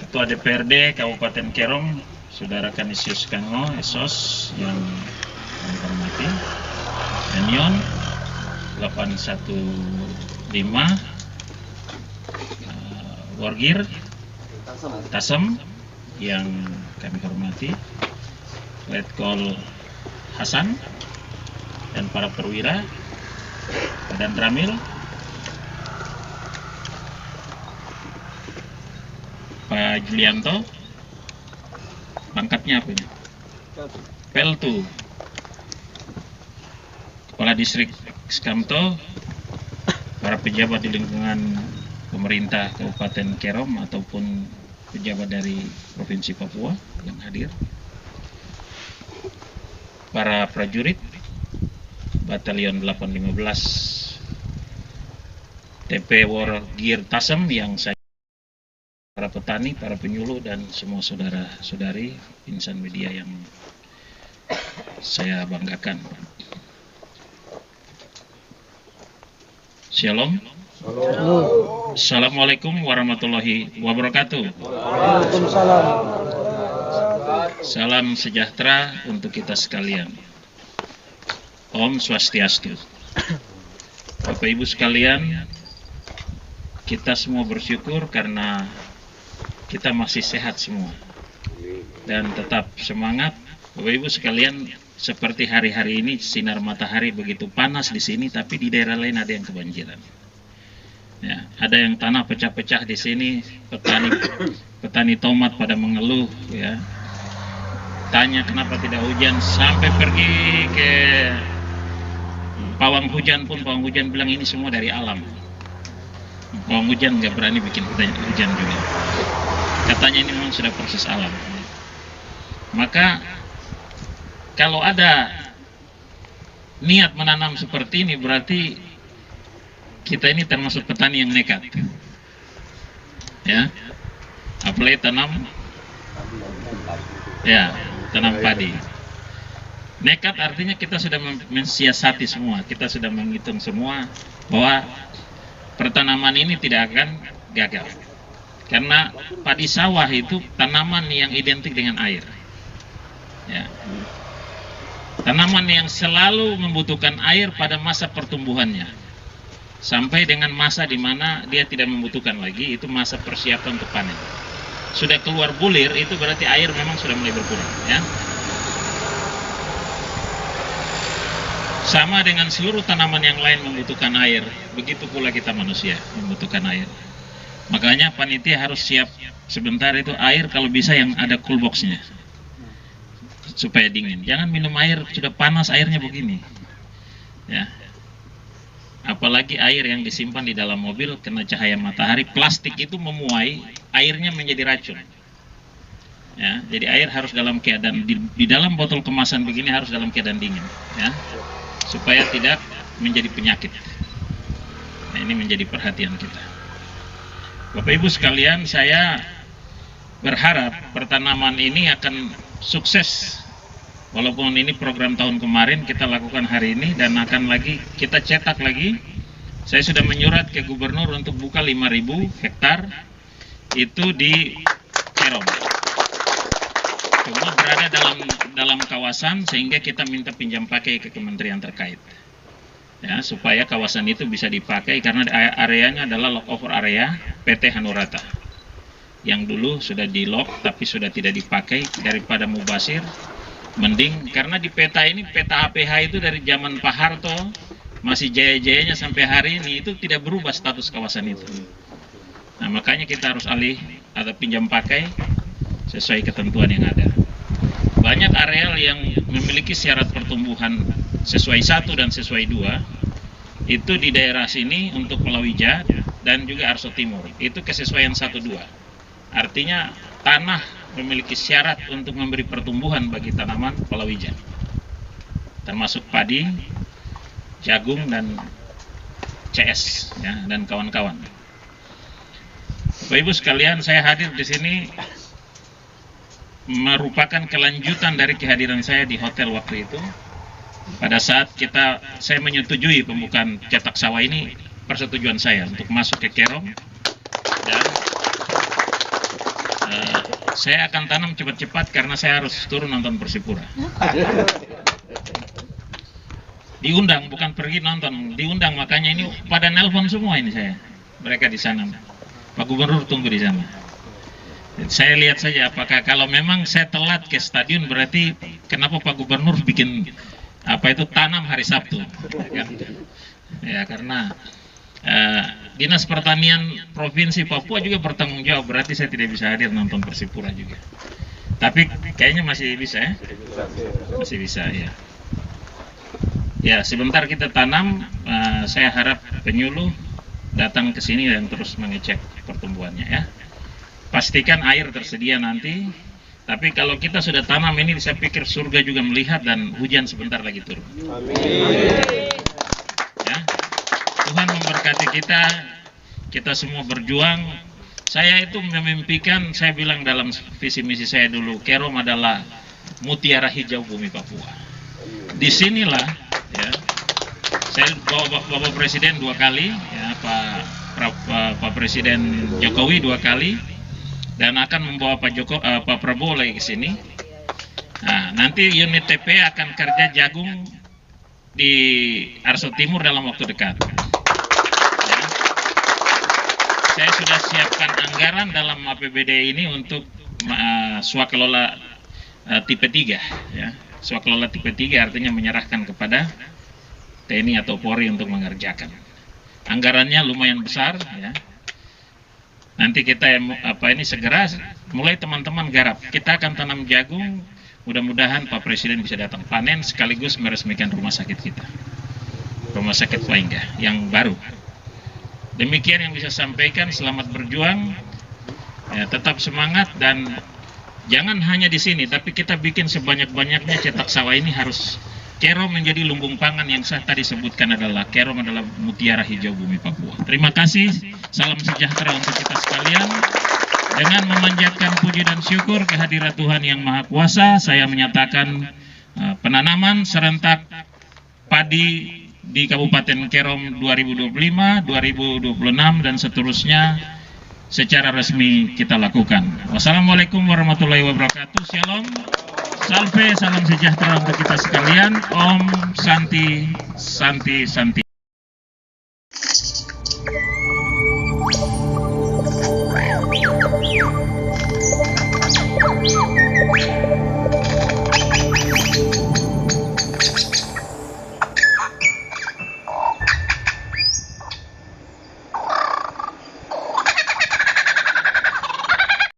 Ketua DPRD Kabupaten Kerom, Saudara Kanisius Kango, Esos, yang kami hormati, Enion 815, Wargir, Tasem, yang kami hormati, Letkol Hasan, dan para perwira, dan Ramil, Pak Julianto, pangkatnya apa ini? Peltu, Kepala Distrik Skamto, para pejabat di lingkungan pemerintah Kabupaten Kerom ataupun pejabat dari Provinsi Papua yang hadir, para prajurit Batalion 815 TP Wargir Tasem yang saya, para petani, para penyuluh, dan semua saudara-saudari insan media yang saya banggakan. Shalom. Assalamualaikum warahmatullahi wabarakatuh. Waalaikumsalam. Salam sejahtera untuk kita sekalian. Om Swastiastu. Bapak Ibu sekalian, kita semua bersyukur karena kita masih sehat semua dan tetap semangat. Bapak Ibu sekalian, seperti hari-hari ini sinar matahari begitu panas di sini, tapi di daerah lain ada yang kebanjiran. Ya, ada yang tanah pecah-pecah di sini, petani tomat pada mengeluh, ya. Tanya kenapa tidak hujan, sampai pergi ke pawang hujan pun, pawang hujan bilang ini semua dari alam. Pawang hujan nggak berani bikin hujan juga. Katanya ini memang sudah proses alam. Maka kalau ada niat menanam seperti ini, berarti kita ini termasuk petani yang nekat. Ya, apalagi tanam padi. Nekat artinya kita sudah mensiasati semua, kita sudah menghitung semua bahwa pertanaman ini tidak akan gagal. Karena padi sawah itu tanaman yang identik dengan air. Ya. Tanaman yang selalu membutuhkan air pada masa pertumbuhannya. Sampai dengan masa di mana dia tidak membutuhkan lagi, itu masa persiapan untuk panen. Sudah keluar bulir, itu berarti air memang sudah mulai berkurang, ya. Sama dengan seluruh tanaman yang lain membutuhkan air, begitu pula kita manusia membutuhkan air. Makanya panitia harus siap sebentar itu air kalau bisa yang ada cool box-nya, supaya dingin. Jangan minum air sudah panas airnya begini, ya. Apalagi air yang disimpan di dalam mobil kena cahaya matahari, plastik itu memuai, airnya menjadi racun. Ya, jadi air harus dalam keadaan di dalam botol kemasan begini harus dalam keadaan dingin, ya, supaya tidak menjadi penyakit. Nah, ini menjadi perhatian kita. Bapak Ibu sekalian, saya berharap pertanaman ini akan sukses. Walaupun ini program tahun kemarin kita lakukan hari ini dan akan lagi kita cetak lagi. Saya sudah menyurat ke gubernur untuk buka 5.000 hektar itu di Kerom. Semua berada dalam kawasan sehingga kita minta pinjam pakai ke kementerian terkait. Ya, supaya kawasan itu bisa dipakai karena areanya adalah lock over area PT Hanurata. Yang dulu sudah di lock tapi sudah tidak dipakai, daripada mubasir mending, karena di peta ini, peta APH itu dari zaman Pak Harto masih jaya-jayanya sampai hari ini itu tidak berubah status kawasan itu. Nah, makanya kita harus alih atau pinjam pakai sesuai ketentuan yang ada. Banyak areal yang memiliki syarat pertumbuhan sesuai 1 dan sesuai 2 itu di daerah sini untuk Palawija dan juga Arso Timur itu kesesuaian 1-2. Artinya tanah memiliki syarat untuk memberi pertumbuhan bagi tanaman palawija, termasuk padi, jagung, dan CS, ya, dan kawan-kawan. Bapak Ibu sekalian, saya hadir di sini merupakan kelanjutan dari kehadiran saya di hotel waktu itu. Pada saat saya menyetujui pembukaan cetak sawah ini, persetujuan saya untuk masuk ke Kerom dan Saya akan tanam cepat-cepat karena saya harus turun nonton Persipura. Diundang, bukan pergi nonton, diundang, makanya ini pada nelpon semua ini saya. Mereka di sana. Pak Gubernur tunggu di sana. Saya lihat saja apakah kalau memang saya telat ke stadion berarti kenapa Pak Gubernur bikin tanam hari Sabtu. Ya karena Dinas Pertanian Provinsi Papua juga bertanggung jawab, berarti saya tidak bisa hadir nonton Persipura juga. Tapi kayaknya masih bisa ya? Masih bisa ya. Ya sebentar kita tanam, saya harap penyuluh datang ke sini dan terus mengecek pertumbuhannya ya. Pastikan air tersedia nanti, tapi kalau kita sudah tanam ini saya pikir surga juga melihat dan hujan sebentar lagi turun. Amin. Ya. Tuhan memberkati kita semua berjuang. Saya itu memimpikan, saya bilang dalam visi misi saya dulu, Kerom adalah mutiara hijau bumi Papua. Disinilah, ya, saya bawa Bapak Presiden 2 kali, ya, Pak Presiden Jokowi 2 kali, dan akan membawa Pak Prabowo lagi ke sini. Nah, nanti unit TP akan kerja jagung di Arso Timur dalam waktu dekat. Saya sudah siapkan anggaran dalam APBD ini untuk swakelola tipe 3 ya. Swakelola tipe 3 artinya menyerahkan kepada TNI atau Polri untuk mengerjakan. Anggarannya lumayan besar ya. Nanti kita segera mulai teman-teman garap. Kita akan tanam jagung, mudah-mudahan Pak Presiden bisa datang panen sekaligus meresmikan rumah sakit kita. Rumah sakit Waingga yang baru. Demikian yang bisa sampaikan, selamat berjuang, ya, tetap semangat dan jangan hanya di sini, tapi kita bikin sebanyak-banyaknya cetak sawah ini harus. Kerom menjadi lumbung pangan yang saya tadi sebutkan adalah Kerom adalah mutiara hijau bumi Papua. Terima kasih, salam sejahtera untuk kita sekalian. Dengan memanjatkan puji dan syukur kehadirat Tuhan Yang Maha Kuasa, saya menyatakan penanaman serentak padi di Kabupaten Kerom 2025, 2026 dan seterusnya secara resmi kita lakukan. Wassalamualaikum warahmatullahi wabarakatuh. Shalom, salve, salam sejahtera untuk kita sekalian. Om Santi Santi Santi.